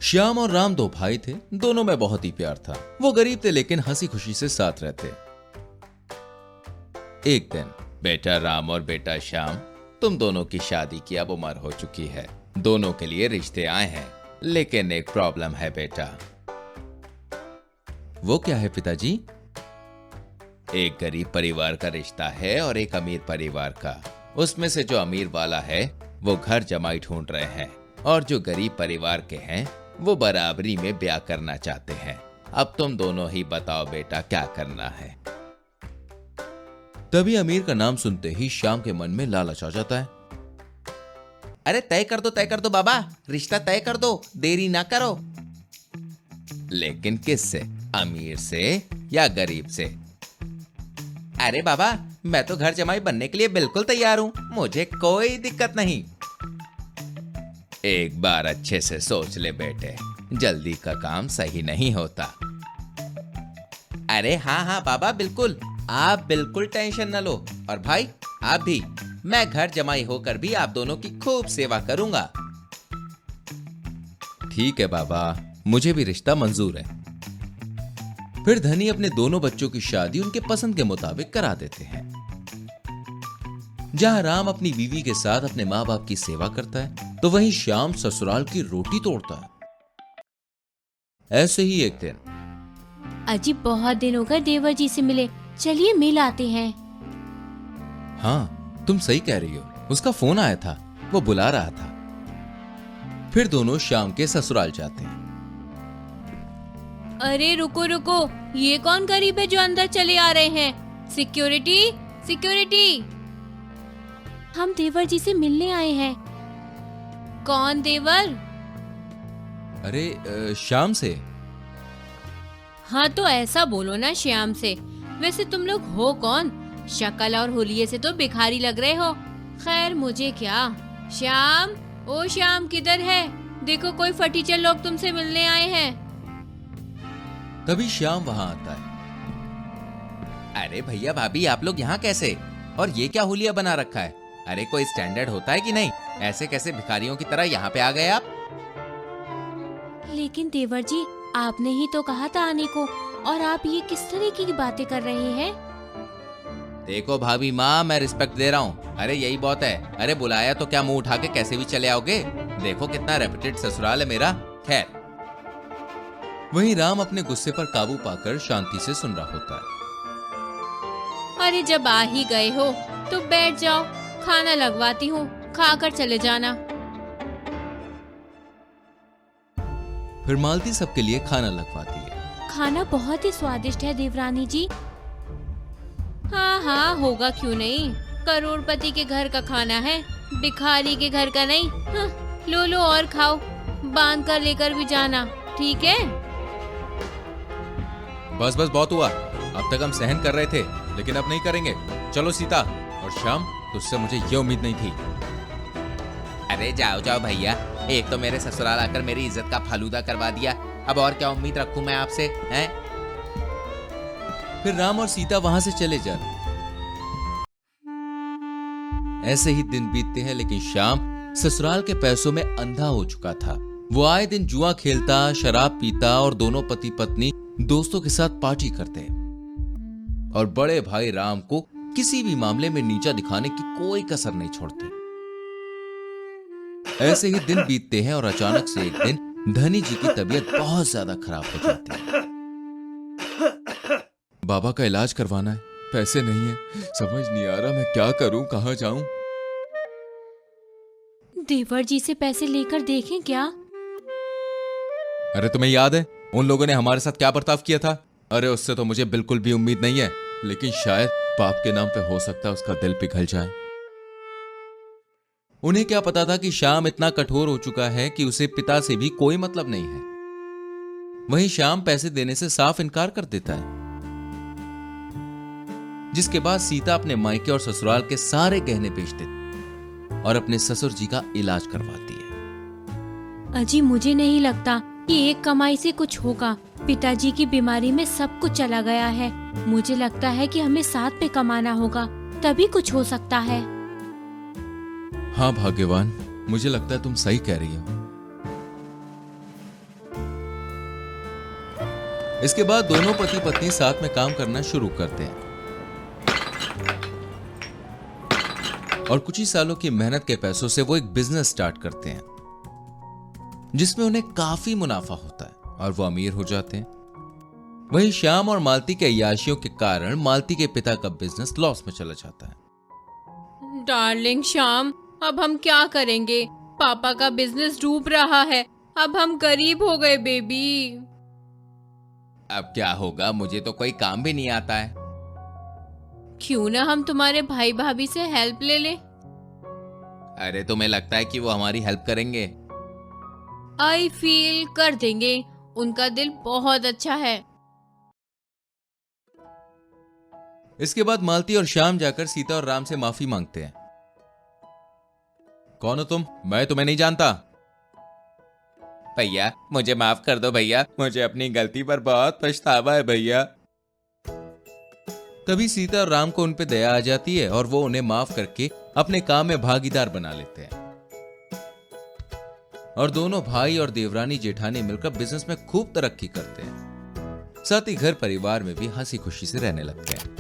श्याम और राम दो भाई थे, दोनों में बहुत ही प्यार था। वो गरीब थे लेकिन हंसी खुशी से साथ रहते। एक दिन, बेटा राम और बेटा श्याम, तुम दोनों की शादी की अब उम्र हो चुकी है। दोनों के लिए रिश्ते आए हैं, लेकिन एक प्रॉब्लम है बेटा। वो क्या है पिताजी? एक गरीब परिवार का रिश्ता है और एक अमीर परिवार का। उसमें से जो अमीर वाला है वो घर जमाई ढूंढ रहे हैं और जो गरीब परिवार के हैं वो बराबरी में ब्याह करना चाहते हैं। अब तुम दोनों ही बताओ बेटा, क्या करना है? तभी अमीर का नाम सुनते ही श्याम के मन में लालच आ जाता है। अरे तय कर दो बाबा, रिश्ता तय कर दो, देरी ना करो। लेकिन किससे? अमीर से या गरीब से? अरे बाबा, मैं तो घर जमाई बनने के लिए बिल्कुल तैयार हूँ, मुझे कोई दिक्कत नहीं। एक बार अच्छे से सोच ले बेटे, जल्दी का काम सही नहीं होता। अरे हाँ बाबा, बिल्कुल, आप बिल्कुल टेंशन न लो। और भाई आप भी, मैं घर जमाई होकर भी आप दोनों की खूब सेवा करूंगा। ठीक है बाबा, मुझे भी रिश्ता मंजूर है। फिर धनी अपने दोनों बच्चों की शादी उनके पसंद के मुताबिक करा देते हैं। जहां राम अपनी बीवी के साथ अपने माँ बाप की सेवा करता है, तो वहीं श्याम ससुराल की रोटी तोड़ता है। ऐसे ही एक दिन, अजी बहुत दिन हो गए देवर जी से मिले, चलिए मिल आते हैं। हाँ तुम सही कह रही हो, उसका फोन आया था, वो बुला रहा था। फिर दोनों श्याम के ससुराल जाते हैं। अरे रुको रुको, ये कौन गरीब है जो अंदर चले आ रहे हैं? सिक्योरिटी सिक्योरिटी, हम देवर जी से मिलने आए हैं। कौन देवर? अरे श्याम से। हाँ तो ऐसा बोलो ना, श्याम से। वैसे तुम लोग हो कौन? शक्ल और हुलिये से तो भिखारी लग रहे हो। खैर मुझे क्या। श्याम, ओ श्याम किधर है? देखो कोई फटीचर लोग तुमसे मिलने आए हैं। तभी श्याम वहां आता है। अरे भैया भाभी, आप लोग यहाँ कैसे? और ये क्या हुलिया बना रखा है? अरे कोई स्टैंडर्ड होता है कि नहीं? ऐसे कैसे भिखारियों की तरह यहाँ पे आ गए आप? लेकिन देवर जी, आपने ही तो कहा था आने को, और आप ये किस तरह की बातें कर रहे हैं? देखो भाभी माँ, मैं रिस्पेक्ट दे रहा हूँ। अरे यही बहुत है। अरे बुलाया तो क्या मुंह उठा के कैसे भी चले आओगे? देखो कितना रेपुटेड ससुराल है मेरा। खैर, वहीं राम अपने गुस्से पर काबू पाकर शांति से सुन रहा होता है। अरे जब आ ही गए हो तो बैठ जाओ, खाना लगवाती हूँ, खाकर चले जाना। फिर मालती सबके लिए खाना लगवाती है। खाना बहुत ही स्वादिष्ट है देवरानी जी। हाँ होगा क्यों नहीं, करोड़पति के घर का खाना है, भिखारी के घर का नहीं। हाँ, लो और खाओ, बांध कर लेकर भी जाना, ठीक है? बस बहुत हुआ। अब तक हम सहन कर रहे थे, लेकिन अब नहीं करेंगे। चलो सीता। और श्याम, तुझसे मुझे ये उम्मीद नहीं थी। अरे जाओ भैया, एक तो मेरे ससुराल आकर मेरी इज्जत का फालूदा करवा दिया, अब और क्या उम्मीद रखूं मैं आपसे, हैं? फिर राम और सीता वहां से चले जाते। ऐसे ही दिन बीतते हैं, लेकिन श्याम ससुराल के पैसों में अंधा हो चुका था। वो आए दिन जुआ खेलता, शराब पीता और दोनों पति पत्नी दोस्तों के साथ पार्टी करते। और बड़े भाई राम को किसी भी मामले में नीचा दिखाने की कोई कसर नहीं छोड़ते। ऐसे ही दिन बीतते हैं और अचानक से एक दिन धनी जी की तबीयत बहुत ज्यादा खराब हो जाती है। बाबा का इलाज करवाना है, पैसे नहीं है, समझ नहीं आ रहा मैं क्या करूं, कहां जाऊं। देवर जी से पैसे लेकर देखें क्या? अरे तुम्हें याद है उन लोगों ने हमारे साथ क्या बर्ताव किया था? अरे उससे तो मुझे बिल्कुल भी उम्मीद नहीं है, लेकिन शायद पाप के नाम पे हो सकता है उसका दिल पिघल जाए। उन्हें क्या पता था कि श्याम इतना कठोर हो चुका है कि उसे पिता से भी कोई मतलब नहीं है। वहीं श्याम पैसे देने से साफ इनकार कर देता है, जिसके बाद सीता अपने मायके और ससुराल के सारे गहने बेच देती और अपने ससुर जी का इलाज करवाती है। अजी मुझे नहीं लगता कि एक कमाई से कुछ होगा। पिताजी की बीमारी में सब कुछ चला गया है। मुझे लगता है कि हमें साथ पे कमाना होगा, तभी कुछ हो सकता है। हाँ भाग्यवान, मुझे लगता है तुम सही कह रही हो। इसके बाद दोनों पति पत्नी साथ में काम करना शुरू करते हैं और कुछ ही सालों की मेहनत के पैसों से वो एक बिजनेस स्टार्ट करते हैं जिसमें उन्हें काफी मुनाफा होता है और वो अमीर हो जाते हैं। वहीं श्याम और मालती के अय्याशियों के कारण मालती के पिता का बिजनेस लॉस में चला जाता है। डार्लिंग श्याम, अब हम क्या करेंगे? पापा का बिजनेस डूब रहा है। अब हम गरीब हो गए बेबी। अब क्या होगा, मुझे तो कोई काम भी नहीं आता है। क्यों ना हम तुम्हारे भाई भाभी से हेल्प ले ले? अरे तुम्हें लगता है कि वो हमारी हेल्प करेंगे? आई फील कर देंगे, उनका दिल बहुत अच्छा है। इसके बाद मालती और श्याम जाकर सीता और राम से माफी मांगते हैं। कौन हो तुम? मैं तुम्हें नहीं जानता। भैया मुझे माफ कर दो भैया, मुझे अपनी गलती पर बहुत पछतावा है भैया। तभी सीता और राम को उन पे दया आ जाती है और वो उन्हें माफ करके अपने काम में भागीदार बना लेते हैं और दोनों भाई और देवरानी जेठानी मिलकर बिजनेस में खूब तरक्की करते हैं। साथ ही घर परिवार में भी हंसी खुशी से रहने लगते हैं।